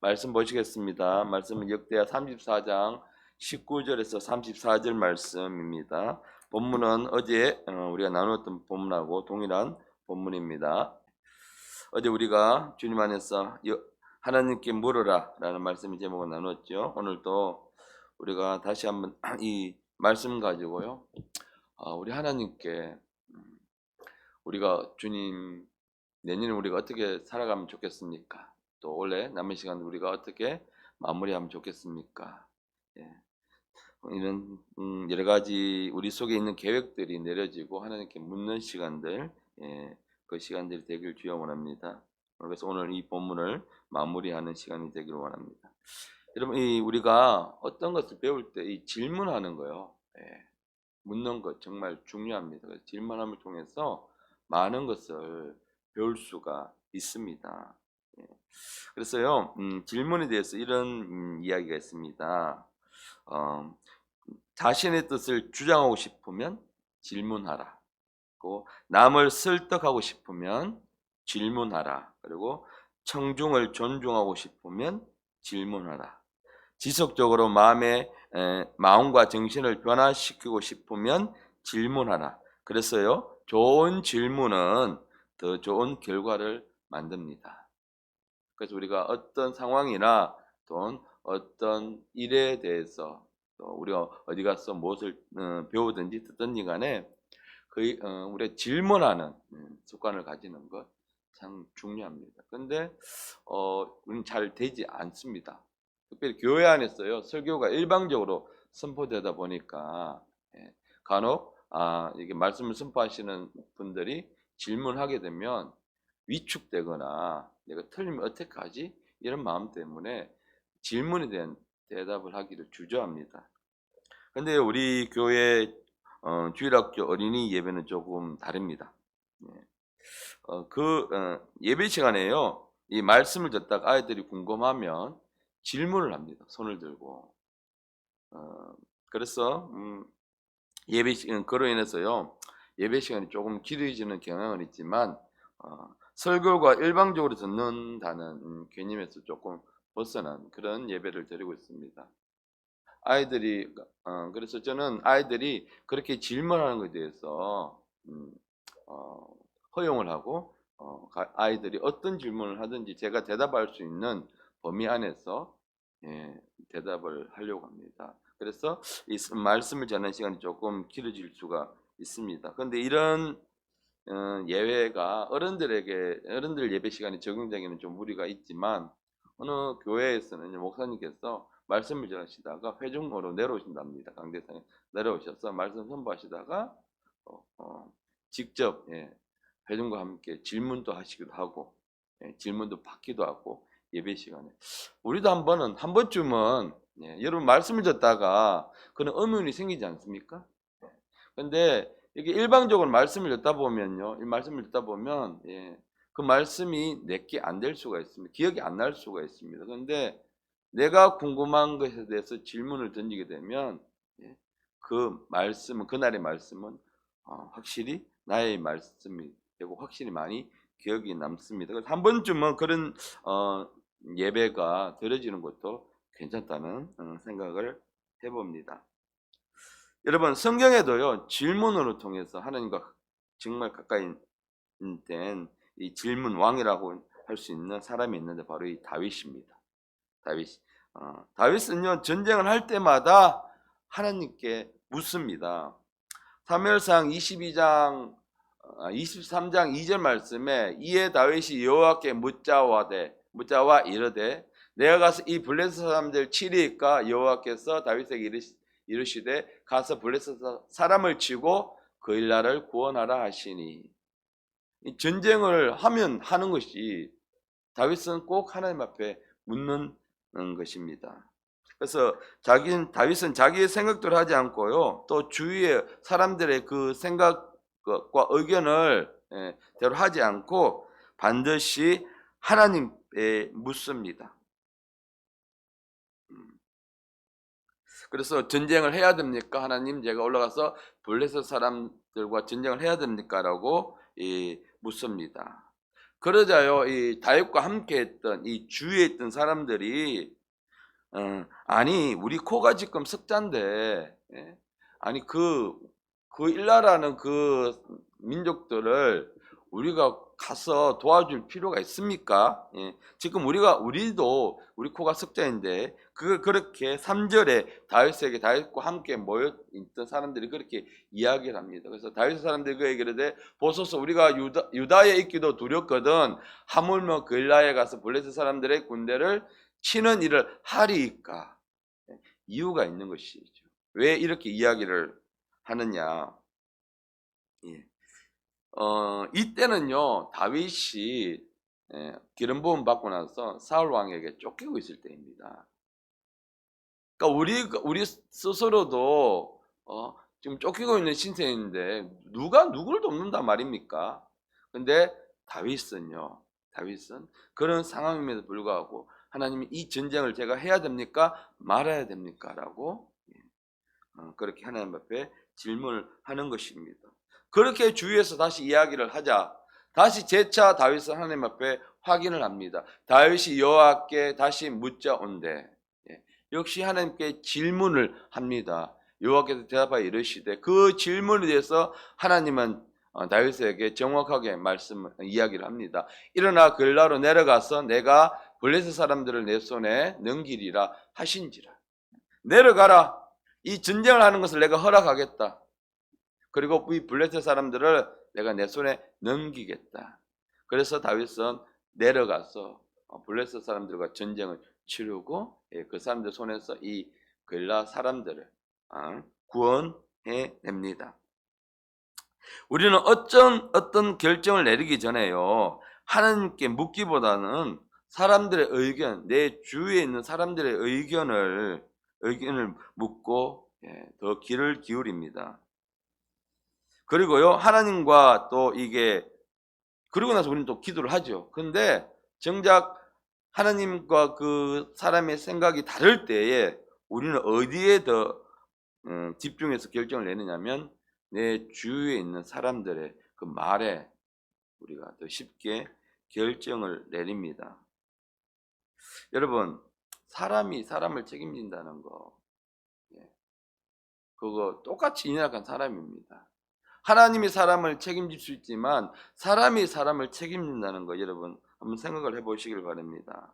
말씀 보시겠습니다. 말씀은 역대하 34장 19절에서 34절 말씀입니다. 본문은 어제 우리가 나눴던 본문하고 동일한 본문입니다. 어제 우리가 주님 안에서 하나님께 물으라 라는 말씀의 제목을 나눴죠. 오늘도 우리가 다시 한번 이 말씀 가지고요, 우리 하나님께 우리가 주님, 내년에 우리가 어떻게 살아가면 좋겠습니까? 또 올해 남은 시간 우리가 어떻게 마무리하면 좋겠습니까? 예. 이런 여러 가지 우리 속에 있는 계획들이 내려지고 하나님께 묻는 시간들, 그 시간들이 되길 주여 원합니다. 그래서 오늘 이 본문을 마무리하는 시간이 되기를 원합니다. 여러분, 우리가 어떤 것을 배울 때 이 질문하는 거요, 묻는 것 정말 중요합니다. 그래서 질문함을 통해서 많은 것을 배울 수가 있습니다. 그래서요, 질문에 대해서 이런 이야기가 있습니다. 자신의 뜻을 주장하고 싶으면 질문하라. 그리고 남을 설득하고 싶으면 질문하라. 그리고 청중을 존중하고 싶으면 질문하라. 지속적으로 마음과 정신을 변화시키고 싶으면 질문하라. 그래서요, 좋은 질문은 더 좋은 결과를 만듭니다. 그래서 우리가 어떤 상황이나 또는 어떤 일에 대해서 또 우리가 어디 가서 무엇을 배우든지 듣든지 간에 우리가 질문하는 습관을 가지는 것 참 중요합니다. 그런데 우리는 잘 되지 않습니다. 특별히 교회 안에서요, 설교가 일방적으로 선포되다 보니까 간혹 이게 말씀을 선포하시는 분들이 질문하게 되면 위축되거나 내가 틀리면 어떡하지? 이런 마음 때문에 질문에 대한 대답을 하기를 주저합니다. 근데 우리 교회 주일학교 어린이 예배는 조금 다릅니다. 예배 시간에요, 이 말씀을 듣다가 아이들이 궁금하면 질문을 합니다. 손을 들고. 그래서 그로 인해서요, 예배 시간이 조금 길어지는 경향은 있지만 설교가 일방적으로 듣는다는 개념에서 조금 벗어난 그런 예배를 드리고 있습니다. 아이들이 그래서 저는 아이들이 그렇게 질문하는 것에 대해서 허용을 하고 아이들이 어떤 질문을 하든지 제가 대답할 수 있는 범위 안에서 대답을 하려고 합니다. 그래서 이 말씀을 전하는 시간이 조금 길어질 수가 있습니다. 그런데 이런 예외가 어른들 예배 시간이 적용되기는 좀 무리가 있지만 어느 교회에서는 목사님께서 말씀을 전하시다가 회중으로 내려오신답니다. 강대상에 내려오셔서 말씀 선포하시다가 직접 회중과 함께 질문도 하시기도 하고 질문도 받기도 하고 예배 시간에 우리도 한 번쯤은 여러분 말씀을 듣다가 그런 의문이 생기지 않습니까? 근데 이게 일방적으로 말씀을 듣다 보면요, 이 말씀을 듣다 보면 그 말씀이 내게 안 될 수가 있습니다. 기억이 안 날 수가 있습니다. 그런데 내가 궁금한 것에 대해서 질문을 던지게 되면 그 말씀은, 그날의 말씀은 확실히 나의 말씀이 되고 확실히 많이 기억이 남습니다. 그래서 한 번쯤은 그런 예배가 드려지는 것도 괜찮다는 생각을 해봅니다. 여러분, 성경에도요, 질문으로 통해서 하나님과 정말 가까이 된 이 질문 왕이라고 할 수 있는 사람이 있는데 바로 이 다윗입니다. 다윗은요, 전쟁을 할 때마다 하나님께 묻습니다. 사무엘상 23장 2절 말씀에 이에 다윗이 여호와께 묻자와 이르되 내가 가서 이 블레셋 사람들 치리이까 여호와께서 다윗에게 이르시되 가서 블레셋 사람을 치고 그 일나라를 구원하라 하시니, 이 전쟁을 하는 것이 다윗은 꼭 하나님 앞에 묻는 것입니다. 그래서 다윗은 자기의 생각대로 하지 않고요, 또 주위의 사람들의 그 생각과 의견을 대로 하지 않고 반드시 하나님께 묻습니다. 그래서 전쟁을 해야 됩니까? 하나님, 제가 올라가서 블레셋 사람들과 전쟁을 해야 됩니까? 라고 묻습니다. 그러자요, 이 다윗과 함께 했던 이 주위에 있던 사람들이 아니 우리 코가 지금 석자인데, 예? 아니 그 일나라는 그 민족들을 우리가 가서 도와줄 필요가 있습니까? 예. 지금 우리도 우리 코가 석자인데 그걸 그렇게 3절에 다윗과 함께 모여 있던 사람들이 그렇게 이야기를 합니다. 그래서 다윗 사람들이 그에게 이르되 보소서 우리가 유다에 있기도 두렵거든 하물며 그일라에 가서 블레셋 사람들의 군대를 치는 일을 하리이까. 이유가 있는 것이죠. 왜 이렇게 이야기를 하느냐? 예. 이때는요 다윗이 기름 부음 받고 나서 사울 왕에게 쫓기고 있을 때입니다. 그러니까 우리 스스로도 지금 쫓기고 있는 신세인데 누가 누구를 돕는단 말입니까? 근데 다윗은 그런 상황임에도 불구하고 하나님이 이 전쟁을 제가 해야 됩니까? 말아야 됩니까? 라고 그렇게 하나님 앞에 질문을 하는 것입니다. 그렇게 주위에서 다시 이야기를 하자 다시 재차 다윗은 하나님 앞에 확인을 합니다. 다윗이 여호와께 다시 묻자온대 역시 하나님께 질문을 합니다. 여호와께서 대답하여 이르시되 그 질문에 대해서 하나님은 다윗에게 정확하게 이야기를 합니다. 일어나 글라로 내려가서 내가 블레셋 사람들을 내 손에 넘기리라 하신지라. 내려가라. 이 전쟁을 하는 것을 내가 허락하겠다. 그리고 이 블레셋 사람들을 내가 내 손에 넘기겠다. 그래서 다윗은 내려가서 블레셋 사람들과 전쟁을 치르고 그 사람들 손에서 이 글라 사람들을 구원해냅니다. 우리는 어떤 결정을 내리기 전에요 하나님께 묻기보다는 사람들의 의견, 내 주위에 있는 사람들의 의견을 묻고 더 귀를 기울입니다. 그리고요 하나님과 또 이게 그러고 나서 우리는 또 기도를 하죠. 근데 정작 하나님과 그 사람의 생각이 다를 때에 우리는 어디에 더 집중해서 결정을 내느냐면 내 주위에 있는 사람들의 그 말에 우리가 더 쉽게 결정을 내립니다. 여러분 사람이 사람을 책임진다는 거 그거 똑같이 인약한 사람입니다. 하나님이 사람을 책임질 수 있지만 사람이 사람을 책임진다는 거 여러분 한번 생각을 해보시길 바랍니다.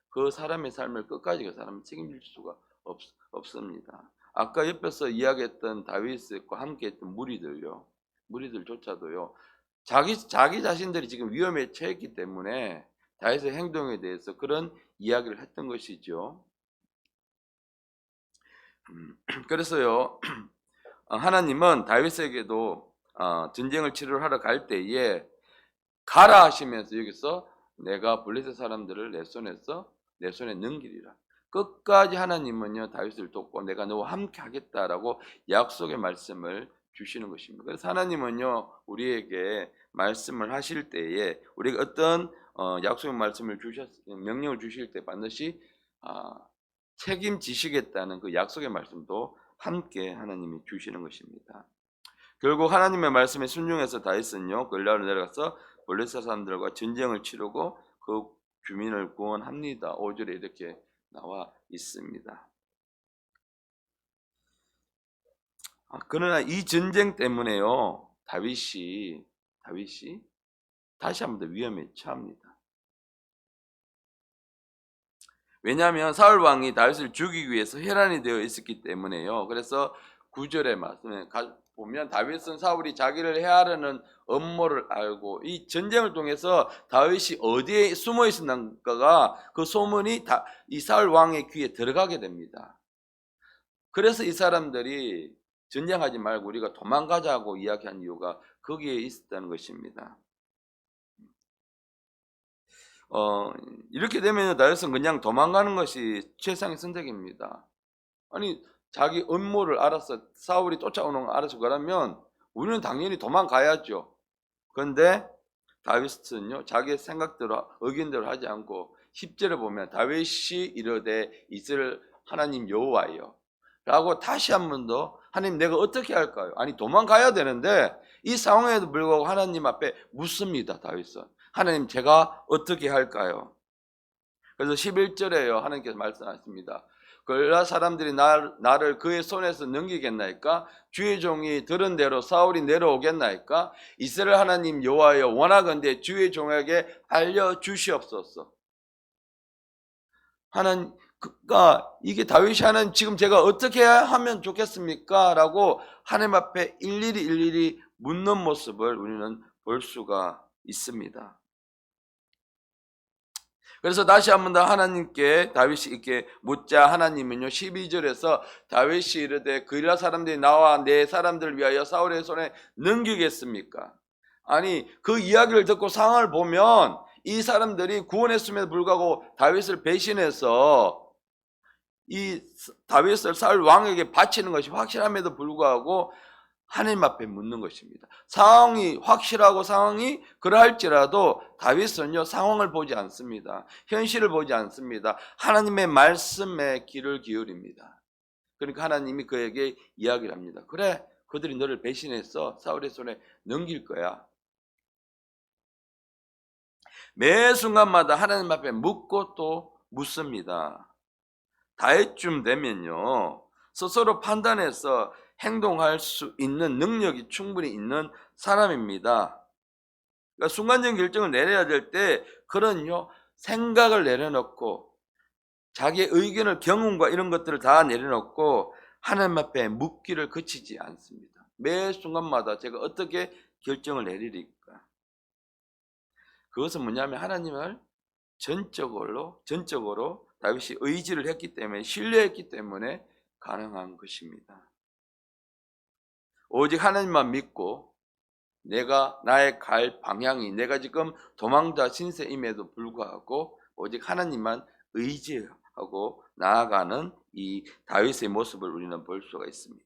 그 사람의 삶을 끝까지 그 사람을 책임질 수가 없습니다. 아까 옆에서 이야기했던 다윗과 함께했던 무리들조차도요 자기 자신들이 지금 위험에 처했기 때문에 다윗의 행동에 대해서 그런 이야기를 했던 것이죠. 그래서요 하나님은 다윗에게도 전쟁을 치료하러 갈 때에 가라 하시면서 여기서 내가 블레셋 사람들을 내 손에 넘기리라. 끝까지 하나님은요 다윗을 돕고 내가 너와 함께 하겠다라고 약속의 말씀을 주시는 것입니다. 그래서 하나님은요 우리에게 말씀을 하실 때에 우리가 어떤 약속의 말씀을 명령을 주실 때 반드시 책임지시겠다는 그 약속의 말씀도 함께 하나님이 주시는 것입니다. 결국 하나님의 말씀에 순종해서 다윗은요 글라로 내려가서 블레셋 사람들과 전쟁을 치르고 그 주민을 구원합니다. 5절에 이렇게 나와 있습니다. 그러나 이 전쟁 때문에요 다윗이 다시 한 번 더 위험에 처합니다. 왜냐하면 사울 왕이 다윗을 죽이기 위해서 혈안이 되어 있었기 때문에요. 그래서 9절의 말씀에 보면 다윗은 사울이 자기를 해하려는 음모를 알고 이 전쟁을 통해서 다윗이 어디에 숨어 있었는가가 그 소문이 이 사울 왕의 귀에 들어가게 됩니다. 그래서 이 사람들이 전쟁하지 말고 우리가 도망가자고 이야기한 이유가 거기에 있었다는 것입니다. 이렇게 되면 다윗은 그냥 도망가는 것이 최상의 선택입니다. 아니 자기 음모를 알아서 사울이 쫓아오는 걸 알아서 그러면 우리는 당연히 도망가야죠. 그런데 다윗은요 자기의 생각대로 의견대로 하지 않고 10절에 보면 다윗이 이르되 이스라엘 하나님 여호와여 라고 다시 한 번 더 하나님 내가 어떻게 할까요? 아니 도망가야 되는데 이 상황에도 불구하고 하나님 앞에 묻습니다. 다윗은 하나님 제가 어떻게 할까요? 그래서 11절에요. 하나님께서 말씀하십니다. 그러나 사람들이 나를 그의 손에서 넘기겠나이까? 주의 종이 들은 대로 사울이 내려오겠나이까? 이스라엘 하나님 여호와여 원하건대 주의 종에게 알려주시옵소서. 하나님가 이게 다윗이 하는 지금 제가 어떻게 하면 좋겠습니까? 라고 하나님 앞에 일일이 묻는 모습을 우리는 볼 수가 있습니다. 그래서 다시 한 번 더 하나님께 다윗이 이렇게 묻자 하나님은요 12절에서 다윗이 이르되 그리라 사람들이 나와 내 사람들을 위하여 사울의 손에 넘기겠습니까? 아니 그 이야기를 듣고 상황을 보면 이 사람들이 구원했음에도 불구하고 다윗을 배신해서 이 다윗을 사울 왕에게 바치는 것이 확실함에도 불구하고 하나님 앞에 묻는 것입니다. 상황이 확실하고 상황이 그러할지라도 다윗은요 상황을 보지 않습니다. 현실을 보지 않습니다. 하나님의 말씀에 귀를 기울입니다. 그러니까 하나님이 그에게 이야기를 합니다. 그래 그들이 너를 배신해서 사울의 손에 넘길 거야. 매 순간마다 하나님 앞에 묻고 또 묻습니다. 다윗쯤 되면요 스스로 판단해서 행동할 수 있는 능력이 충분히 있는 사람입니다. 그러니까 순간적인 결정을 내려야 될 때 그런요 생각을 내려놓고 자기의 의견을 경험과 이런 것들을 다 내려놓고 하나님 앞에 묻기를 그치지 않습니다. 매 순간마다 제가 어떻게 결정을 내리리까? 그것은 뭐냐면 하나님을 전적으로 다윗이 의지를 했기 때문에 신뢰했기 때문에 가능한 것입니다. 오직 하나님만 믿고 내가 나의 갈 방향이 내가 지금 도망자 신세임에도 불구하고 오직 하나님만 의지하고 나아가는 이 다윗의 모습을 우리는 볼 수가 있습니다.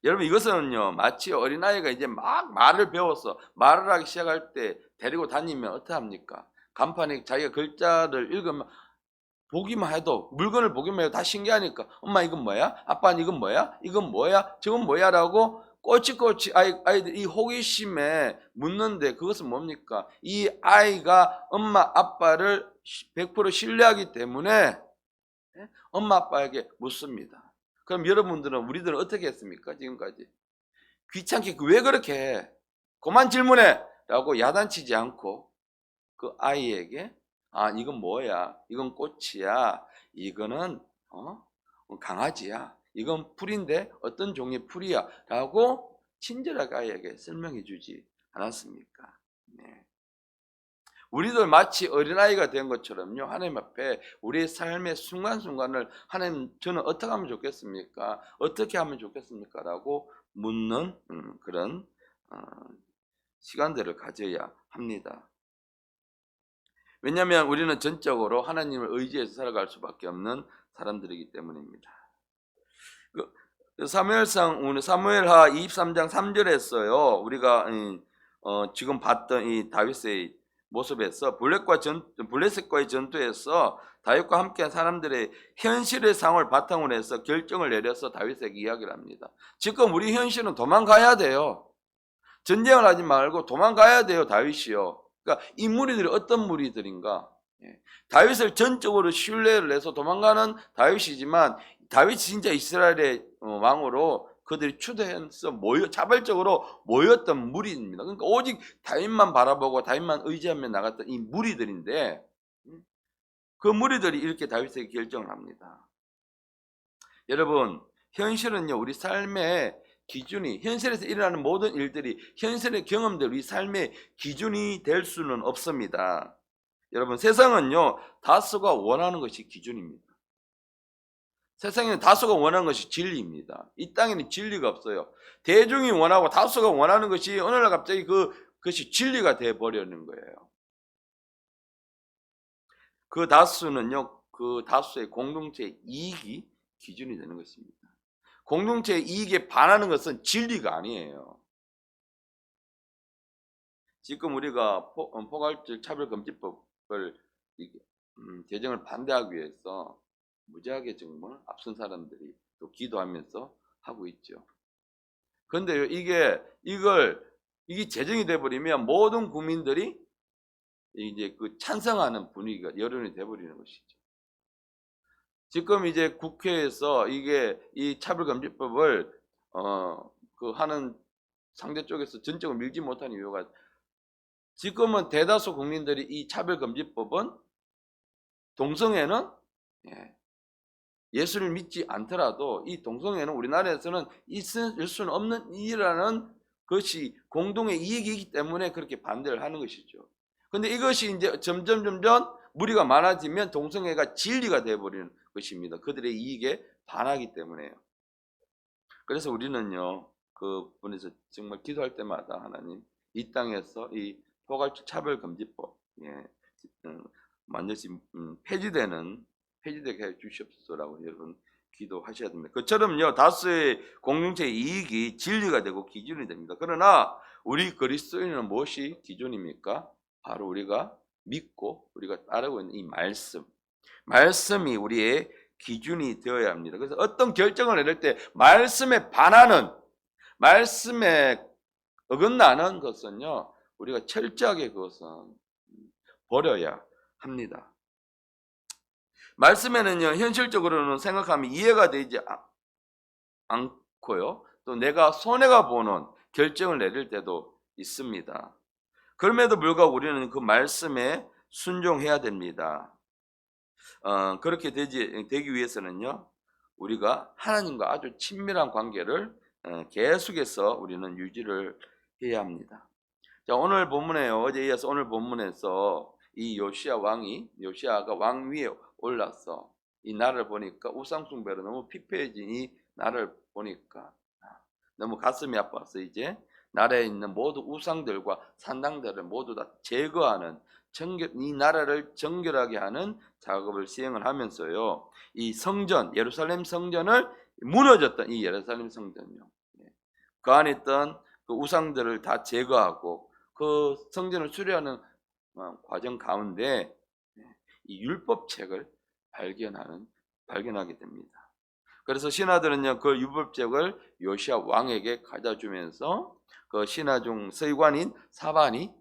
여러분 이것은요 마치 어린아이가 이제 막 말을 배워서 말을 하기 시작할 때 데리고 다니면 어떻게 합니까? 간판에 자기가 글자를 읽으면 보기만 해도 물건을 보기만 해도 다 신기하니까 엄마 이건 뭐야? 아빠는 이건 뭐야? 이건 뭐야? 저건 뭐야? 라고 꼬치꼬치 아이들 이 호기심에 묻는데 그것은 뭡니까? 이 아이가 엄마 아빠를 100% 신뢰하기 때문에 엄마 아빠에게 묻습니다. 그럼 여러분들은 우리들은 어떻게 했습니까? 지금까지 귀찮게 왜 그렇게 해? 그만 질문해! 라고 야단치지 않고 그 아이에게 아 이건 뭐야? 이건 꽃이야. 이거는 강아지야. 이건 풀인데 어떤 종의 풀이야. 라고 친절하게 아이에게 설명해 주지 않았습니까? 네. 우리도 마치 어린아이가 된 것처럼요. 하나님 앞에 우리의 삶의 순간순간을 하나님 저는 어떻게 하면 좋겠습니까? 어떻게 하면 좋겠습니까? 라고 묻는 그런 시간들을 가져야 합니다. 왜냐하면 우리는 전적으로 하나님을 의지해서 살아갈 수밖에 없는 사람들이기 때문입니다. 사무엘상 사무엘하 23장 3절에서요. 우리가 지금 봤던 이 다윗의 모습에서 블레셋과의 전투에서 다윗과 함께한 사람들의 현실의 상황을 바탕으로 해서 결정을 내려서 다윗에게 이야기를 합니다. 지금 우리 현실은 도망가야 돼요. 전쟁을 하지 말고 도망가야 돼요. 다윗이요. 그러니까 이 무리들이 어떤 무리들인가? 다윗을 전적으로 신뢰를 해서 도망가는 다윗이지만 다윗이 진짜 이스라엘의 왕으로 그들이 추대해서 자발적으로 모였던 무리입니다. 그러니까 오직 다윗만 바라보고 다윗만 의지하며 나갔던 이 무리들인데 그 무리들이 이렇게 다윗에게 결정을 합니다. 여러분 현실은요 우리 삶의 기준이 현실에서 일어나는 모든 일들이 현실의 경험들 우리 삶의 기준이 될 수는 없습니다. 여러분 세상은요 다수가 원하는 것이 기준입니다. 세상에는 다수가 원하는 것이 진리입니다. 이 땅에는 진리가 없어요. 대중이 원하고 다수가 원하는 것이 어느 날 갑자기 그것이 진리가 되어버리는 거예요. 그 다수는요 그 다수의 공동체의 이익이 기준이 되는 것입니다. 공동체의 이익에 반하는 것은 진리가 아니에요. 지금 우리가 포괄적 차별금지법을 제정을 반대하기 위해서 무지하게 정말 앞선 사람들이 또 기도하면서 하고 있죠. 그런데 이게 제정이 돼버리면 모든 국민들이 이제 그 찬성하는 분위기가 여론이 돼버리는 것이죠. 지금 이제 국회에서 이게 이 차별금지법을 그 하는 상대 쪽에서 전적으로 밀지 못하는 이유가, 지금은 대다수 국민들이 이 차별금지법은 동성애는 예수를 믿지 않더라도 이 동성애는 우리나라에서는 있을 수는 없는 일이라는 것이 공동의 이익이기 때문에 그렇게 반대를 하는 것이죠. 근데 이것이 이제 점점 무리가 많아지면 동성애가 진리가 되어버리는 것입니다. 그들의 이익에 반하기 때문에요. 그래서 우리는요, 그 분에서 정말 기도할 때마다 하나님, 이 땅에서 이 포괄적 차별금지법 반드시 폐지되게 해 주시옵소서라고 여러분 기도하셔야 됩니다. 그처럼요, 다수의 공동체의 이익이 진리가 되고 기준이 됩니다. 그러나 우리 그리스도인은 무엇이 기준입니까? 바로 우리가 믿고 우리가 따르고 있는 이 말씀이 우리의 기준이 되어야 합니다. 그래서 어떤 결정을 내릴 때 말씀에 반하는, 말씀에 어긋나는 것은요, 우리가 철저하게 그것은 버려야 합니다. 말씀에는요, 현실적으로는 생각하면 이해가 되지 않고요, 또 내가 손해가 보는 결정을 내릴 때도 있습니다. 그럼에도 불구하고 우리는 그 말씀에 순종해야 됩니다. 그렇게 되기 위해서는요, 우리가 하나님과 아주 친밀한 관계를 계속해서 우리는 유지를 해야 합니다. 자, 오늘 본문에요, 어제 이어서 오늘 본문에서 이 요시아가 왕 위에 올라서 이 나라를 보니까 우상숭배로 너무 피폐해진 이 나라를 보니까 너무 가슴이 아파서 이제 나라에 있는 모든 우상들과 산당들을 모두 다 제거하는, 이 나라를 정결하게 하는 작업을 시행을 하면서요, 이 성전, 예루살렘 성전을, 무너졌던 이 예루살렘 성전요, 그 안에 있던 그 우상들을 다 제거하고 그 성전을 수리하는 과정 가운데 이 율법책을 발견하게 됩니다. 그래서 신하들은요, 그 율법책을 요시야 왕에게 가져다 주면서 그 신하 중 서기관인 사반이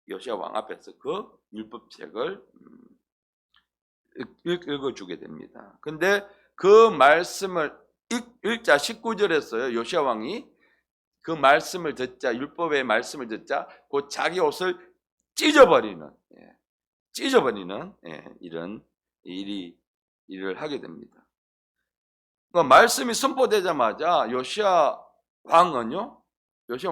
요시야 왕 앞에서 그 율법책을 읽어주게 됩니다. 근데 그 말씀을 읽자 19절에서요, 요시야 왕이 그 말씀을 듣자, 율법의 말씀을 듣자 곧 자기 옷을 찢어버리는 이런 일을 하게 됩니다. 그러니까 말씀이 선포되자마자 요시야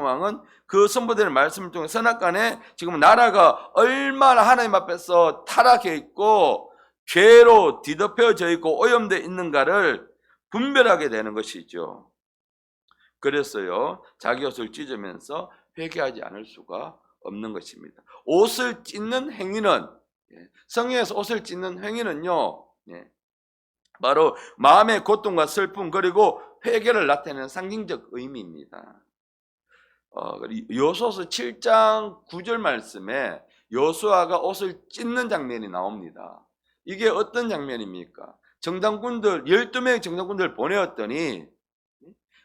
왕은 그 선포되는 말씀을 통해 선악간에 지금 나라가 얼마나 하나님 앞에서 타락해 있고 죄로 뒤덮여져 있고 오염되어 있는가를 분별하게 되는 것이죠. 그래서요, 자기 옷을 찢으면서 회개하지 않을 수가 없는 것입니다. 옷을 찢는 행위는, 성경에서 옷을 찢는 행위는요, 바로 마음의 고통과 슬픔 그리고 회개를 나타내는 상징적 의미입니다. 여호수아서 7장 9절 말씀에 여호수아가 옷을 찢는 장면이 나옵니다. 이게 어떤 장면입니까? 12명의 정당군들 보내었더니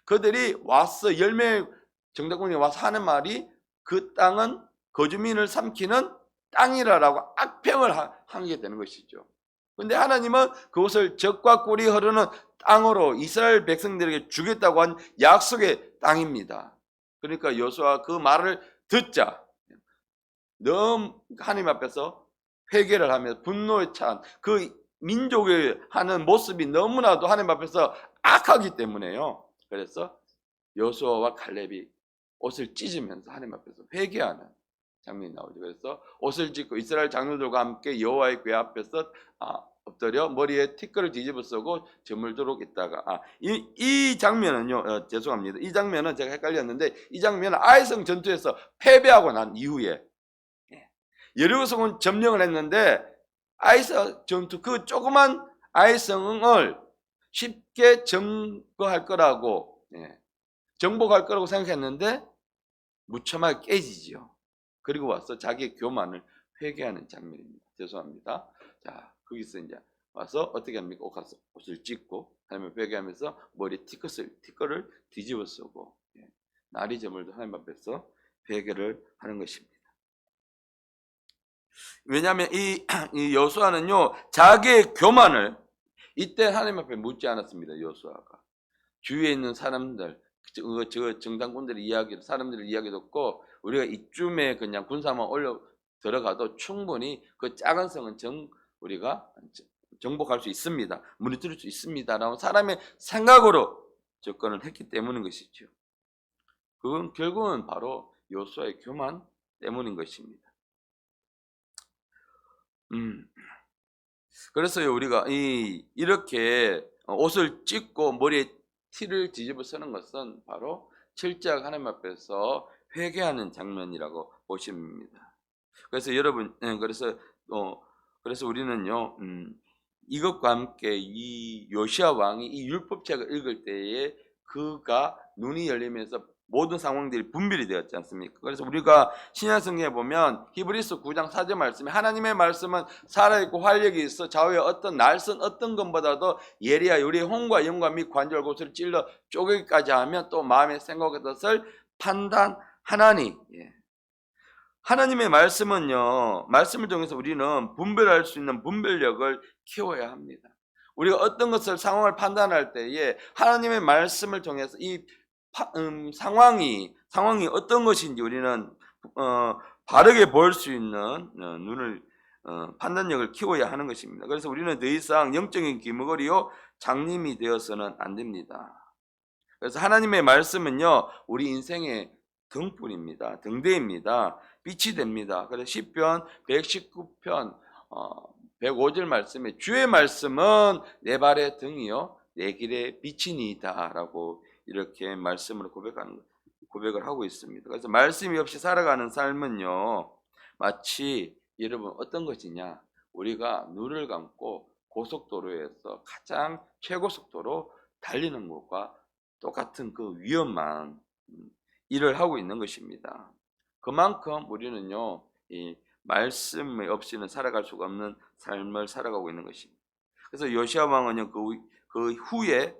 그들이 와서 10명의 정당군이 와서 하는 말이 그 땅은 거주민을 삼키는 땅이라고 악평을 하게 되는 것이죠. 그런데 하나님은 그것을 젖과 꿀이 흐르는 땅으로 이스라엘 백성들에게 주겠다고 한 약속의 땅입니다. 그러니까 여호수아가 그 말을 듣자 너무 하나님 앞에서 회개를 하면서 분노에 찬 그 민족의 하는 모습이 너무나도 하나님 앞에서 악하기 때문에요. 그래서 여호수아와 칼렙이 옷을 찢으면서 하나님 앞에서 회개하는 장면이 나오죠. 그래서 옷을 찢고 이스라엘 장로들과 함께 여호와의 궤 앞에서 엎드려 머리에 티끌을 뒤집어 쓰고 저물도록 있다가 이 장면은요, 죄송합니다. 이 장면은 제가 헷갈렸는데 이 장면은 아이성 전투에서 패배하고 난 이후에 여리고성은 점령을 했는데 아이성 전투 그 조그만 아이성을 쉽게 정복할 거라고 생각했는데 무참하게 깨지지요. 그리고 와서 자기의 교만을 회개하는 장면입니다. 죄송합니다. 자, 거기서 이제 와서 어떻게 합니까? 옷을 찢고 하나님을 회개하면서 머리에 티끌을 뒤집어 쓰고 날이 저물도 하나님 앞에서 회개를 하는 것입니다. 왜냐하면 이 여호수아는요 자기의 교만을 이때 하나님 앞에 묻지 않았습니다. 여호수아가 주위에 있는 사람들, 저 정당군들의 이야기, 사람들의 이야기 듣고 우리가 이쯤에 그냥 군사만 올려 들어가도 충분히 그 작은 성은 우리가 정복할 수 있습니다. 무너뜨릴 수 있습니다라는 사람의 생각으로 접근을 했기 때문인 것이죠. 그건 결국은 바로 여호수아의 교만 때문인 것입니다. 그래서요 우리가 이렇게 옷을 찢고 머리에 티를 뒤집어 쓰는 것은 바로 철저하게 하나님 앞에서 회개하는 장면이라고 보시면 됩니다. 그래서 여러분, 그래서 우리는요, 이것과 함께 이 요시야 왕이 이 율법책을 읽을 때에 그가 눈이 열리면서 모든 상황들이 분별이 되었지 않습니까? 그래서 우리가 신약성경에 보면 히브리서 9장 4절 말씀에 하나님의 말씀은 살아있고 활력이 있어 좌우에 어떤 날선 어떤 것보다도 예리하 요리의 혼과 영과 및 관절 곳을 찔러 쪼개기까지 하면 또 마음의 생각의 뜻을 판단하나니. 하나님의 말씀은요, 말씀을 통해서 우리는 분별할 수 있는 분별력을 키워야 합니다. 우리가 어떤 것을 상황을 판단할 때에 하나님의 말씀을 통해서 이 상황이 어떤 것인지 우리는 바르게 볼 수 있는 판단력을 키워야 하는 것입니다. 그래서 우리는 더 이상 영적인 기머거리요 장님이 되어서는 안 됩니다. 그래서 하나님의 말씀은요 우리 인생의 등불입니다. 등대입니다. 빛이 됩니다. 그래서 시편 119편 105절 말씀에 주의 말씀은 내 발의 등이요 내 길의 빛이니이다 라고 이렇게 말씀으로 고백을 하고 있습니다. 그래서 말씀이 없이 살아가는 삶은요 마치 여러분 어떤 것이냐, 우리가 눈을 감고 고속도로에서 가장 최고 속도로 달리는 것과 똑같은 그 위험한 일을 하고 있는 것입니다. 그만큼 우리는요 이 말씀 없이는 살아갈 수가 없는 삶을 살아가고 있는 것입니다. 그래서 요시야 왕은요 그 후에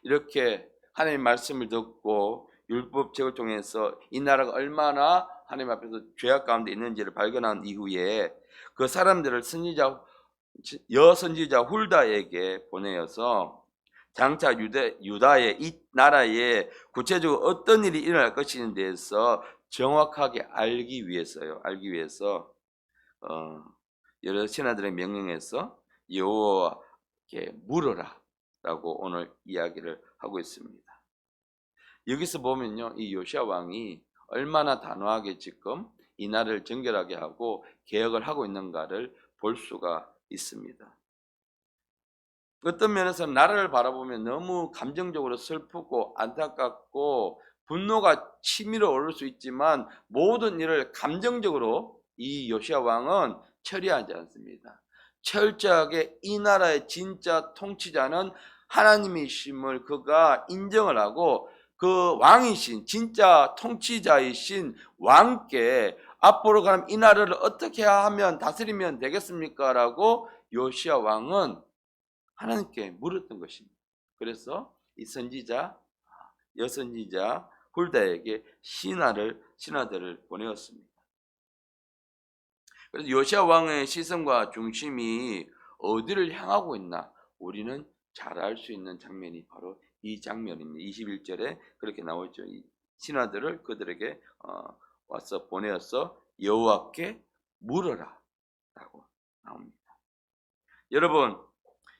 이렇게 하나님의 말씀을 듣고 율법책을 통해서 이 나라가 얼마나 하나님 앞에서 죄악 가운데 있는지를 발견한 이후에 그 사람들을 여선지자 훌다에게 보내어서 장차 유다의 이 나라에 구체적으로 어떤 일이 일어날 것인에 대해서 정확하게 알기 위해서 여러 신하들의 명령에서 여호와께 물어라라고 오늘 이야기를 하고 있습니다. 여기서 보면요, 이 요시야 왕이 얼마나 단호하게 지금 이 나라를 정결하게 하고 개혁을 하고 있는가를 볼 수가 있습니다. 어떤 면에서는 나라를 바라보면 너무 감정적으로 슬프고 안타깝고 분노가 치밀어 오를 수 있지만 모든 일을 감정적으로 이 요시야 왕은 처리하지 않습니다. 철저하게 이 나라의 진짜 통치자는 하나님이심을 그가 인정을 하고 그 왕이신 진짜 통치자이신 왕께 앞으로 가면 이 나라를 어떻게 하면 다스리면 되겠습니까? 라고 요시야 왕은 하나님께 물었던 것입니다. 그래서 이 여선지자 훌다에게 신하들을 보내었습니다. 그래서 요시야 왕의 시선과 중심이 어디를 향하고 있나 우리는 잘 알 수 있는 장면이 바로 이 장면입니다. 21절에 그렇게 나오죠. 이 신하들을 그들에게 와서 보내어서 여호와께 물어라 라고 나옵니다.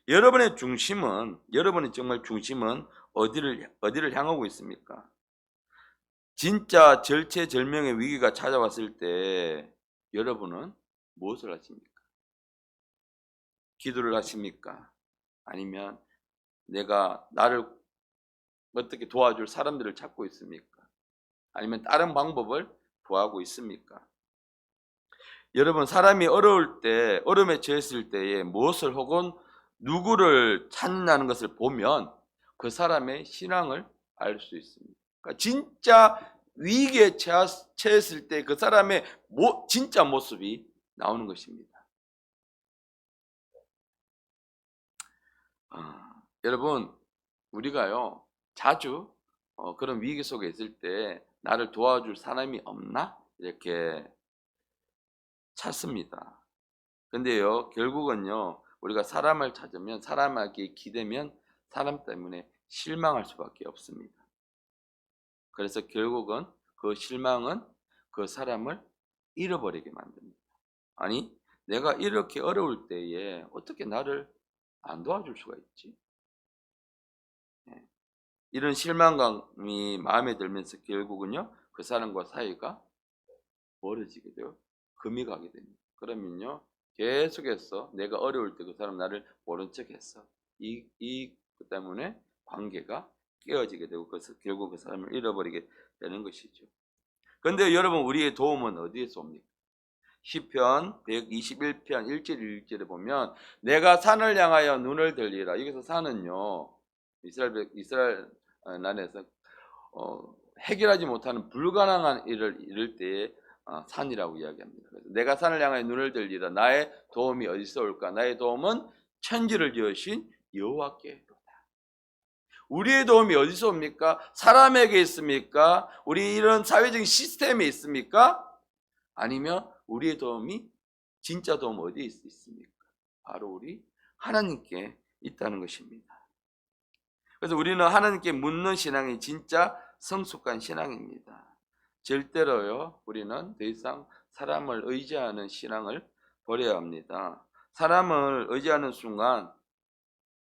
여러분의 정말 중심은 어디를 향하고 있습니까? 진짜 절체절명의 위기가 찾아왔을 때 여러분은 무엇을 하십니까? 기도를 하십니까? 아니면 내가 나를 어떻게 도와줄 사람들을 찾고 있습니까? 아니면 다른 방법을 구하고 있습니까? 여러분, 사람이 어려움에 처했을 때에 무엇을 혹은 누구를 찾는다는 것을 보면 그 사람의 신앙을 알 수 있습니다. 그러니까 진짜 위기에 처했을 때 그 사람의 진짜 모습이 나오는 것입니다. 여러분, 우리가요 자주 그런 위기 속에 있을 때 나를 도와줄 사람이 없나? 이렇게 찾습니다. 근데요, 결국은요, 우리가 사람을 찾으면, 사람에게 기대면 사람 때문에 실망할 수밖에 없습니다. 그래서 결국은 그 실망은 그 사람을 잃어버리게 만듭니다. 아니, 내가 이렇게 어려울 때에 어떻게 나를 안 도와줄 수가 있지? 예. 이런 실망감이 마음에 들면서 결국은요, 그 사람과 사이가 멀어지게 돼요. 금이 가게 됩니다. 그러면요, 계속해서 내가 어려울 때 그 사람 나를 모른 척 했어. 그 때문에 관계가 깨어지게 되고, 그래서 결국 그 사람을 잃어버리게 되는 것이죠. 그런데 여러분, 우리의 도움은 어디에서 옵니까? 시편 121편 1절 1절에 보면 내가 산을 향하여 눈을 들리라. 여기서 산은요, 이스라엘 나라에서 해결하지 못하는 불가능한 일을 이룰 때에 산이라고 이야기합니다. 그래서 내가 산을 향하여 눈을 들리라. 나의 도움이 어디서 올까? 나의 도움은 천지를 지으신 여호와께로다. 우리의 도움이 어디서 옵니까? 사람에게 있습니까? 우리 이런 사회적인 시스템에 있습니까? 아니면 우리의 도움이 진짜 도움 어디에 있습니까? 바로 우리 하나님께 있다는 것입니다. 그래서 우리는 하나님께 묻는 신앙이 진짜 성숙한 신앙입니다. 절대로요, 우리는 더 이상 사람을 의지하는 신앙을 버려야 합니다. 사람을 의지하는 순간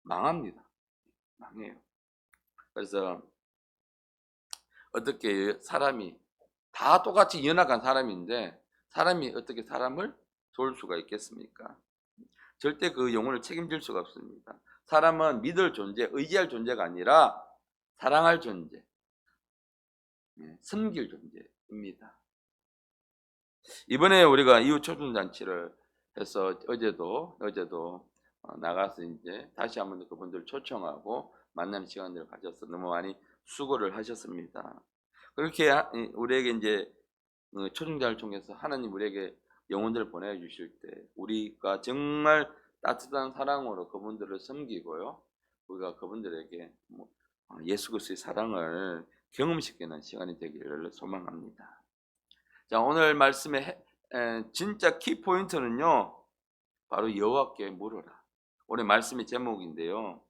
망합니다. 망해요. 그래서 어떻게 사람이 다 똑같이 연약한 사람인데 사람이 어떻게 사람을 도울 수가 있겠습니까? 절대 그 영혼을 책임질 수가 없습니다. 사람은 믿을 존재, 의지할 존재가 아니라 사랑할 존재, 섬길 존재입니다. 이번에 우리가 이웃 초청잔치를 해서 어제도 나가서 이제 다시 한번 그분들 초청하고 만나는 시간들을 가져서 너무 많이 수고를 하셨습니다. 그렇게 우리에게 이제 초청자를 통해서 하나님 우리에게 영혼들을 보내주실 때 우리가 정말 따뜻한 사랑으로 그분들을 섬기고요, 우리가 그분들에게 예수 그리스도의 사랑을 경험시키는 시간이 되기를 소망합니다. 자, 오늘 말씀의 진짜 키포인트는요, 바로 여호와께 물어라. 오늘 말씀의 제목인데요,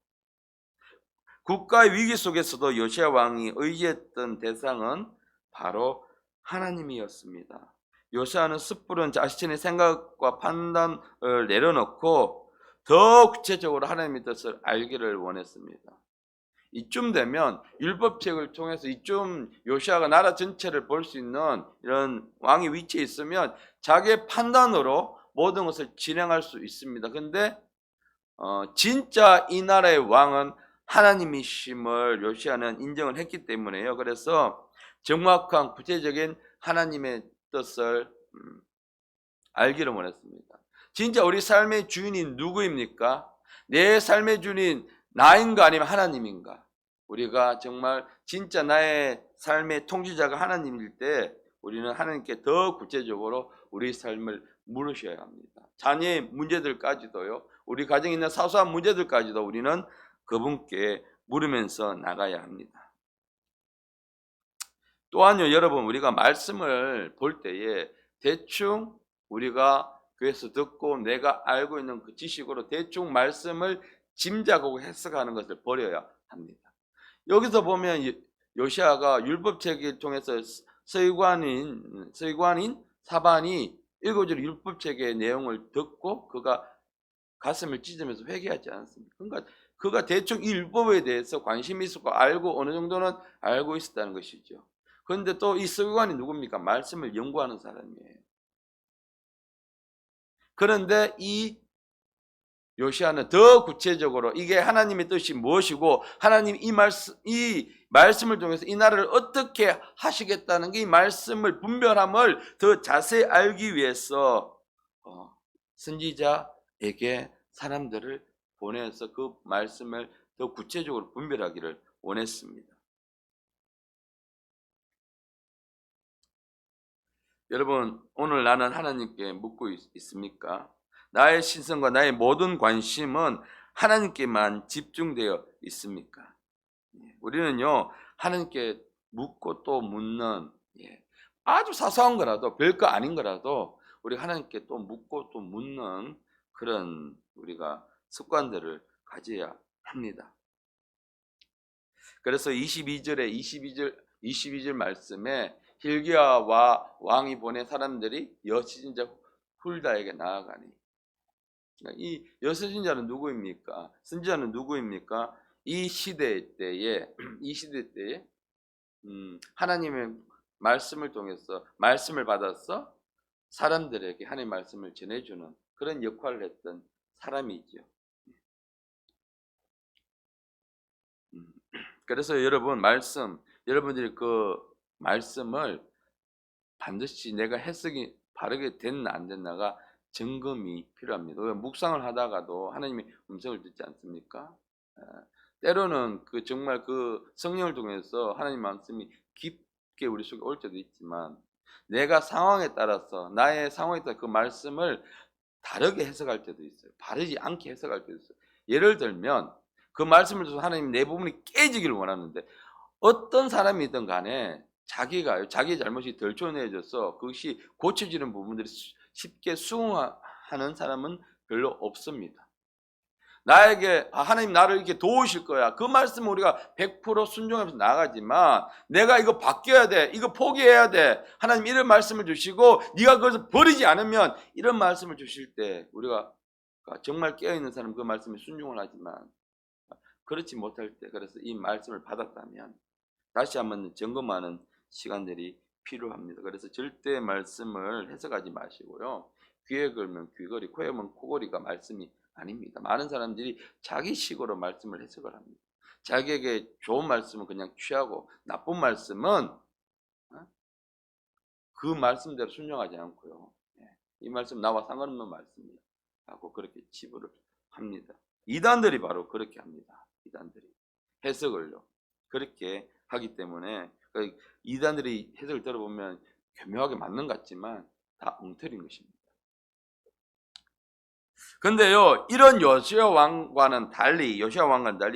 국가의 위기 속에서도 요시야 왕이 의지했던 대상은 바로 하나님이었습니다. 요시야는 섣부른 자신의 생각과 판단을 내려놓고 더 구체적으로 하나님의 뜻을 알기를 원했습니다. 이쯤 되면 율법책을 통해서 이쯤 요시야가 나라 전체를 볼 수 있는 이런 왕의 위치에 있으면 자기의 판단으로 모든 것을 진행할 수 있습니다. 근데 진짜 이 나라의 왕은 하나님이심을 요시야는 인정을 했기 때문에요. 그래서 정확한 구체적인 하나님의 뜻을 알기를 원했습니다. 진짜 우리 삶의 주인이 누구입니까? 내 삶의 주인이 나인가 아니면 하나님인가? 우리가 정말 진짜 나의 삶의 통치자가 하나님일 때 우리는 하나님께 더 구체적으로 우리 삶을 물으셔야 합니다. 자녀의 문제들까지도요, 우리 가정에 있는 사소한 문제들까지도 우리는 그분께 물으면서 나가야 합니다. 또한요, 여러분, 우리가 말씀을 볼 때에 대충 우리가 교회에서 듣고 내가 알고 있는 그 지식으로 대충 말씀을 짐작하고 해석하는 것을 버려야 합니다. 여기서 보면 요시야가 율법책을 통해서 서기관인 사반이 읽어줄 율법책의 내용을 듣고 그가 가슴을 찢으면서 회개하지 않았습니다. 그러니까 그가 대충 이 율법에 대해서 관심이 있었고 알고 어느 정도는 알고 있었다는 것이죠. 그런데 또 이 서기관이 누굽니까? 말씀을 연구하는 사람이에요. 그런데 이 요시야는 더 구체적으로 이게 하나님의 뜻이 무엇이고 하나님 이 말씀을 통해서 이 나라를 어떻게 하시겠다는 게 이 말씀을 분별함을 더 자세히 알기 위해서 선지자에게 사람들을 보내서 그 말씀을 더 구체적으로 분별하기를 원했습니다. 여러분, 오늘 나는 하나님께 묻고 있습니까? 나의 신성과 나의 모든 관심은 하나님께만 집중되어 있습니까? 우리는요, 하나님께 묻고 또 묻는 아주 사소한 거라도 별거 아닌 거라도 우리가 하나님께 또 묻고 또 묻는 그런 우리가 습관들을 가져야 합니다. 그래서 22절 말씀에 hil기야와 왕이 보낸 사람들이 여신자 훌다에게 나아가니, 이 여신자는 누구입니까? 선지자는 누구입니까? 이 시대 때에 하나님의 말씀을 통해서 말씀을 받아서 사람들에게 하나님의 말씀을 전해주는 그런 역할을 했던 사람이죠. 그래서 여러분들이 그 말씀을 반드시 내가 해석이 바르게 됐나 안 됐나가 점검이 필요합니다. 묵상을 하다가도 하나님의 음성을 듣지 않습니까? 때로는 정말 그 성령을 통해서 하나님 말씀이 깊게 우리 속에 올 때도 있지만, 내가 상황에 따라서 나의 상황에 따라 그 말씀을 다르게 해석할 때도 있어요. 바르지 않게 해석할 때도 있어요. 예를 들면 그 말씀을 통해서 하나님 내 부분이 깨지기를 원하는데, 어떤 사람이든 간에 자기의 잘못이 덜 초연해져서 그것이 고쳐지는 부분들이 쉽게 수긍하는 사람은 별로 없습니다. 나에게 하나님 나를 이렇게 도우실 거야, 그 말씀 우리가 100% 순종하면서 나가지만, 내가 이거 바뀌어야 돼, 이거 포기해야 돼, 하나님 이런 말씀을 주시고 네가 그것을 버리지 않으면, 이런 말씀을 주실 때 우리가 정말 깨어있는 사람은 그 말씀에 순종을 하지만, 그렇지 못할 때, 그래서 이 말씀을 받았다면 다시 한번 점검하는 시간들이 필요합니다. 그래서 절대 말씀을 해석하지 마시고요. 귀에 걸면 귀걸이, 코에 걸면 코걸이가 말씀이 아닙니다. 많은 사람들이 자기식으로 말씀을 해석을 합니다. 자기에게 좋은 말씀은 그냥 취하고, 나쁜 말씀은 그 말씀대로 순종하지 않고요. 이 말씀 나와 상관없는 말씀이야 하고 그렇게 치부를 합니다. 이단들이 바로 그렇게 합니다. 이단들이 해석을요 그렇게 하기 때문에, 이단들이 해석을 들어보면 교묘하게 맞는 것 같지만 다 엉터리인 것입니다. 근데요, 이런 요시야 왕과는 달리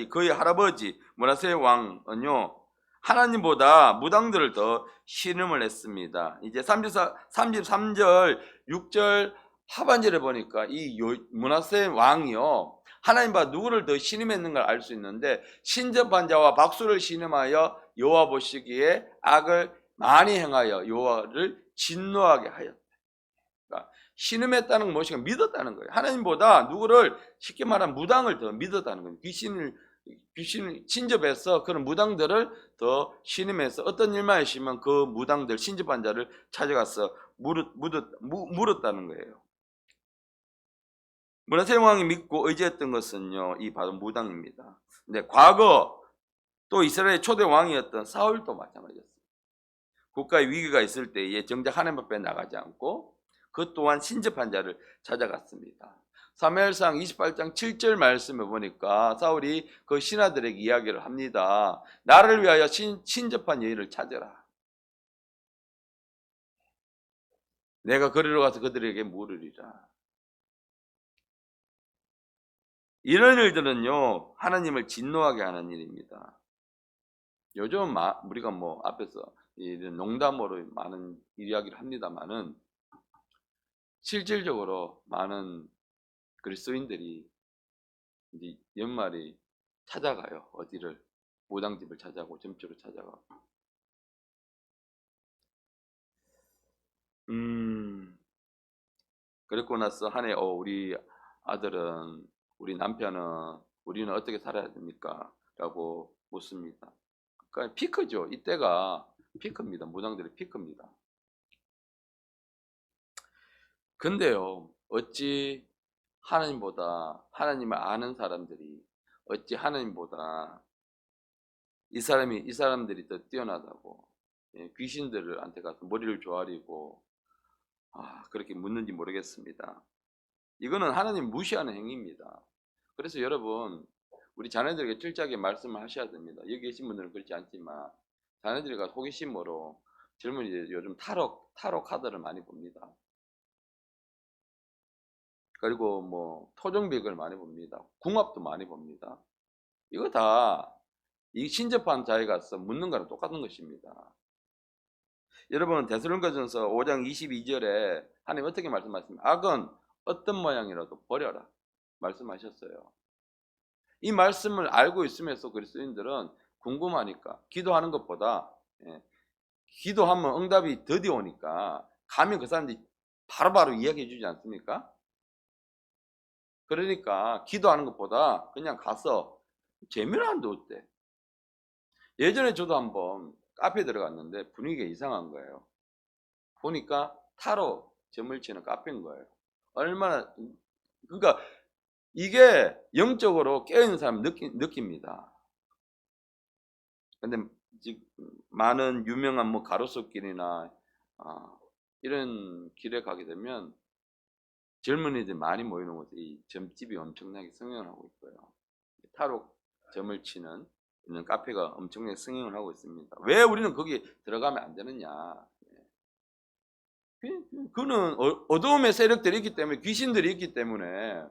그의 할아버지 므낫세 왕은요, 하나님보다 무당들을 더 신음을 했습니다. 이제 33절 6절 하반절에 보니까 이 므낫세 왕이요, 하나님보다 누구를 더 신음했는가를 알 수 있는데, 신접한 자와 박수를 신음하여 여호와 보시기에 악을 많이 행하여 여호와를 진노하게 하였다. 그러니까 신음했다는 것이 믿었다는 거예요. 하나님보다 누구를, 쉽게 말하면 무당을 더 믿었다는 거예요. 귀신을 신접해서 그런 무당들을 더 신음해서 어떤 일만 있으면 그 무당들, 신접한 자를 찾아가서 물었다는 거예요. 므낫세 왕이 믿고 의지했던 것은요, 이 바로 무당입니다. 근데 과거 또 이스라엘 초대 왕이었던 사울도 마찬가지였어요. 국가의 위기가 있을 때에 정작 하나님 앞에 나가지 않고 그 또한 신접한 자를 찾아갔습니다. 사무엘상 28장 7절 말씀에 보니까 사울이 그 신하들에게 이야기를 합니다. 나를 위하여 신접한 여인을 찾아라. 내가 거리로 가서 그들에게 물으리라. 이런 일들은요, 하나님을 진노하게 하는 일입니다. 요즘 우리가 앞에서 이런 농담으로 많은 이야기를 합니다만은, 실질적으로 많은 그리스도인들이 이제 연말에 찾아가요. 어디를, 무당집을 찾아가고 점주를 찾아가고. 그랬고 나서 한 해 우리 아들은, 우리 남편은, 우리는 어떻게 살아야 됩니까? 라고 묻습니다. 그러니까 피크죠. 이때가 피크입니다. 무당들의 피크입니다. 근데요, 어찌 하나님을 아는 사람들이 어찌 하나님보다 이 사람들이 더 뛰어나다고 귀신들한테 가서 머리를 조아리고 그렇게 묻는지 모르겠습니다. 이거는 하나님 무시하는 행위입니다. 그래서 여러분, 우리 자녀들에게 철저하게 말씀을 하셔야 됩니다. 여기 계신 분들은 그렇지 않지만 자녀들이 호기심으로, 젊은이들 요즘 타로 카드를 많이 봅니다. 그리고 토종벽을 많이 봅니다. 궁합도 많이 봅니다. 이거 다 이 신접한 자에 가서 묻는 거랑 똑같은 것입니다. 여러분, 데살로니가전서 5장 22절에 하나님 어떻게 말씀하십니까? 악은 어떤 모양이라도 버려라 말씀하셨어요. 이 말씀을 알고 있으면서 그리스도인들은 궁금하니까 기도하는 것보다 기도하면 응답이 더디 오니까 가면 그 사람들이 바로바로 이야기해 주지 않습니까? 그러니까 기도하는 것보다 그냥 가서 재미난데 어때? 예전에 저도 한번 카페 들어갔는데 분위기가 이상한 거예요. 보니까 타로 점을 치는 카페인 거예요. 얼마나 그러니까 이게 영적으로 깨어있는 사람 느낍니다. 근데 지금 많은 유명한 뭐 가로수길이나 이런 길에 가게 되면 젊은이들 많이 모이는 곳에 이 점집이 엄청나게 성행을 하고 있고요. 타로 점을 치는 있는 카페가 엄청나게 성행을 하고 있습니다. 왜 우리는 거기 들어가면 안 되느냐? 그는 어두움의 세력들이 있기 때문에, 귀신들이 있기 때문에,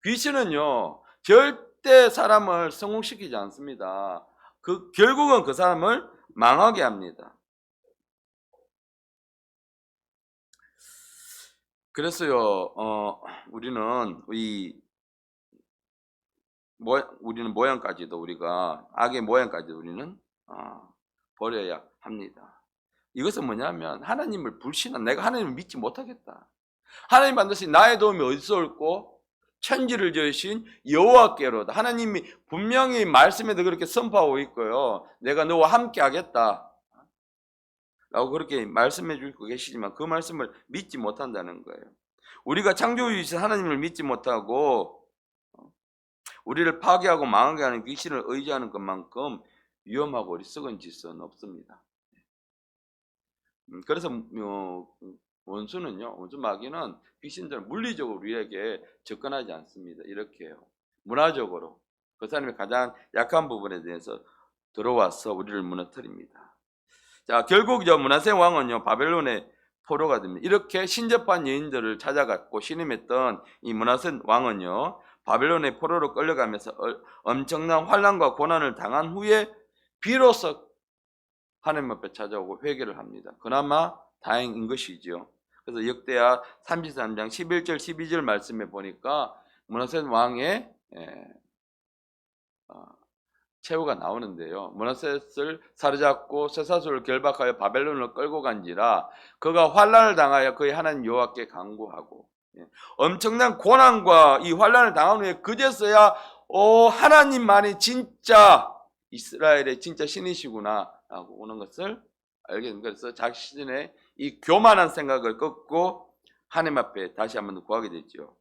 귀신은요 절대 사람을 성공시키지 않습니다. 결국은 그 사람을 망하게 합니다. 그래서요 우리는 우리는 모양까지도 우리가 악의 모양까지도 우리는 버려야 합니다. 이것은 뭐냐면 하나님을 불신한, 내가 하나님을 믿지 못하겠다. 하나님 반드시 나의 도움이 어디서 올고 천지를 지으신 여호와께로다. 하나님이 분명히 말씀에도 그렇게 선포하고 있고요. 내가 너와 함께 하겠다 라고 그렇게 말씀해 주고 계시지만 그 말씀을 믿지 못한다는 거예요. 우리가 창조주이신 하나님을 믿지 못하고 우리를 파괴하고 망하게 하는 귀신을 의지하는 것만큼 위험하고 어리석은 짓은 없습니다. 그래서 원수는요, 원수 마귀는 귀신들은 물리적으로 우리에게 접근하지 않습니다. 이렇게 해요. 문화적으로 그 사람의 가장 약한 부분에 대해서 들어와서 우리를 무너뜨립니다. 자, 결국 므낫세 왕은요 바벨론의 포로가 됩니다. 이렇게 신접한 여인들을 찾아갔고 신임했던 이 므낫세 왕은요 바벨론의 포로로 끌려가면서 엄청난 환난과 고난을 당한 후에 비로소 하나님 앞에 찾아오고 회개를 합니다. 그나마 다행인 것이죠. 그래서 역대하 33장 11절 12절 말씀에 보니까 므낫세 왕의 최후가 나오는데요. 므낫셋을 사로잡고 쇠사슬을 결박하여 바벨론을 끌고 간지라 그가 환난을 당하여 그의 하나님 여호와께 간구하고 엄청난 고난과 이 환난을 당한 후에 그제서야 하나님만이 진짜 이스라엘의 진짜 신이시구나 라고 오는 것을 알게 됩니다. 그래서 자신의 이 교만한 생각을 꺾고 하나님 앞에 다시 한번 구하게 되죠.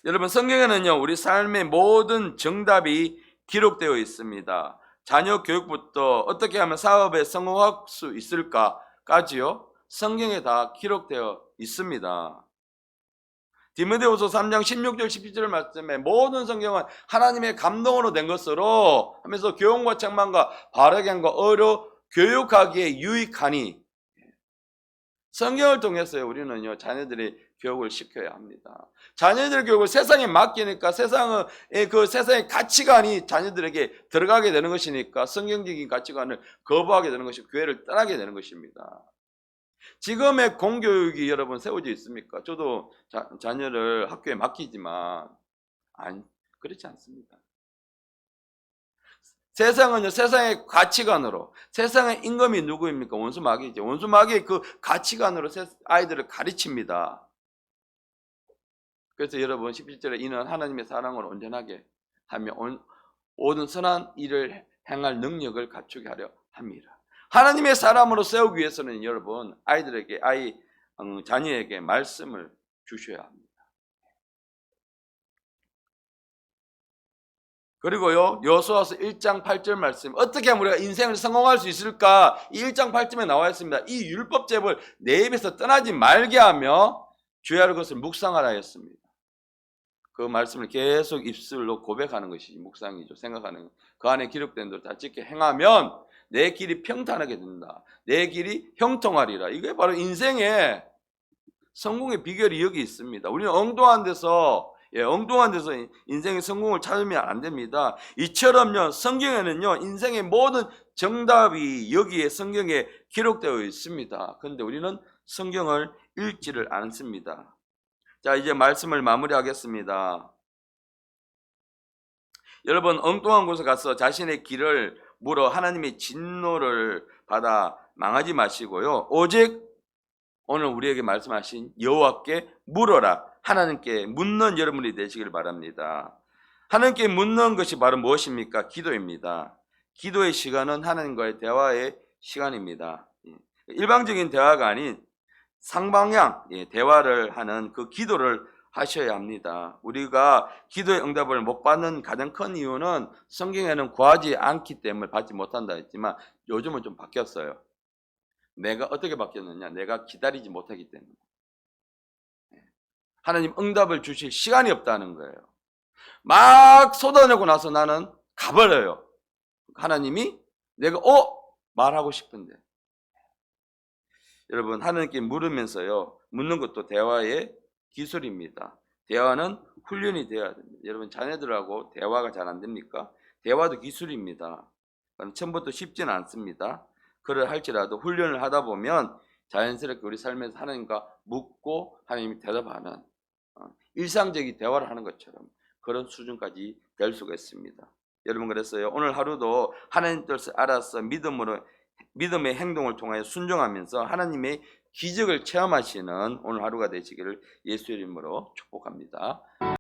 여러분 성경에는요 우리 삶의 모든 정답이 기록되어 있습니다. 자녀 교육부터 어떻게 하면 사업에 성공할 수 있을까까지요 성경에 다 기록되어 있습니다. 디모데후서 3장 16절 17절 말씀에 모든 성경은 하나님의 감동으로 된 것으로 하면서 교훈과 책망과 바르게 함과 어로 교육하기에 유익하니 성경을 통해서 우리는요 자녀들이 교육을 시켜야 합니다. 자녀들 교육을 세상에 맡기니까 세상의 가치관이 자녀들에게 들어가게 되는 것이니까 성경적인 가치관을 거부하게 되는 것이 교회를 떠나게 되는 것입니다. 지금의 공교육이 여러분 세워져 있습니까? 저도 자녀를 학교에 맡기지만 그렇지 않습니다. 세상은요 세상의 가치관으로, 세상의 임금이 누구입니까? 원수 마귀죠. 원수 마귀의 그 가치관으로 아이들을 가르칩니다. 그래서 여러분 17절에 이는 하나님의 사랑을 온전하게 하며 모든 선한 일을 행할 능력을 갖추게 하려 합니다. 하나님의 사람으로 세우기 위해서는 여러분 아이들에게 자녀에게 말씀을 주셔야 합니다. 그리고요 여호수아서 1장 8절 말씀 어떻게 하면 우리가 인생을 성공할 수 있을까? 이 1장 8절에 나와 있습니다. 이 율법죄를 내 입에서 떠나지 말게 하며 주야를 것을 묵상하라 했습니다. 그 말씀을 계속 입술로 고백하는 것이 묵상이죠. 생각하는 그 안에 기록된 대로 다 지켜 행하면 내 길이 평탄하게 된다. 내 길이 형통하리라. 이게 바로 인생의 성공의 비결이 여기 있습니다. 우리는 엉뚱한 데서 인생의 성공을 찾으면 안 됩니다. 이처럼요 성경에는요 인생의 모든 정답이 여기에 성경에 기록되어 있습니다. 그런데 우리는 성경을 읽지를 않습니다. 자, 이제 말씀을 마무리하겠습니다. 여러분, 엉뚱한 곳에 가서 자신의 길을 물어 하나님의 진노를 받아 망하지 마시고요. 오직 오늘 우리에게 말씀하신 여호와께 물어라. 하나님께 묻는 여러분이 되시길 바랍니다. 하나님께 묻는 것이 바로 무엇입니까? 기도입니다. 기도의 시간은 하나님과의 대화의 시간입니다. 일방적인 대화가 아닌 상방향 대화를 하는 그 기도를 하셔야 합니다. 우리가 기도의 응답을 못 받는 가장 큰 이유는 성경에는 구하지 않기 때문에 받지 못한다 했지만 요즘은 좀 바뀌었어요. 내가 어떻게 바뀌었느냐? 내가 기다리지 못하기 때문에. 하나님 응답을 주실 시간이 없다는 거예요. 막 쏟아내고 나서 나는 가버려요. 하나님이 내가 말하고 싶은데. 여러분, 하나님께 물으면서요, 묻는 것도 대화의 기술입니다. 대화는 훈련이 되어야 됩니다. 여러분, 자녀들하고 대화가 잘 안 됩니까? 대화도 기술입니다. 처음부터 쉽지는 않습니다. 그를 할지라도 훈련을 하다 보면 자연스럽게 우리 삶에서 하나님과 묻고 하나님이 대답하는 일상적인 대화를 하는 것처럼 그런 수준까지 될 수가 있습니다. 여러분, 그랬어요. 오늘 하루도 하나님 뜻을 알아서 믿음의 행동을 통하여 순종하면서 하나님의 기적을 체험하시는 오늘 하루가 되시기를 예수의 이름으로 축복합니다.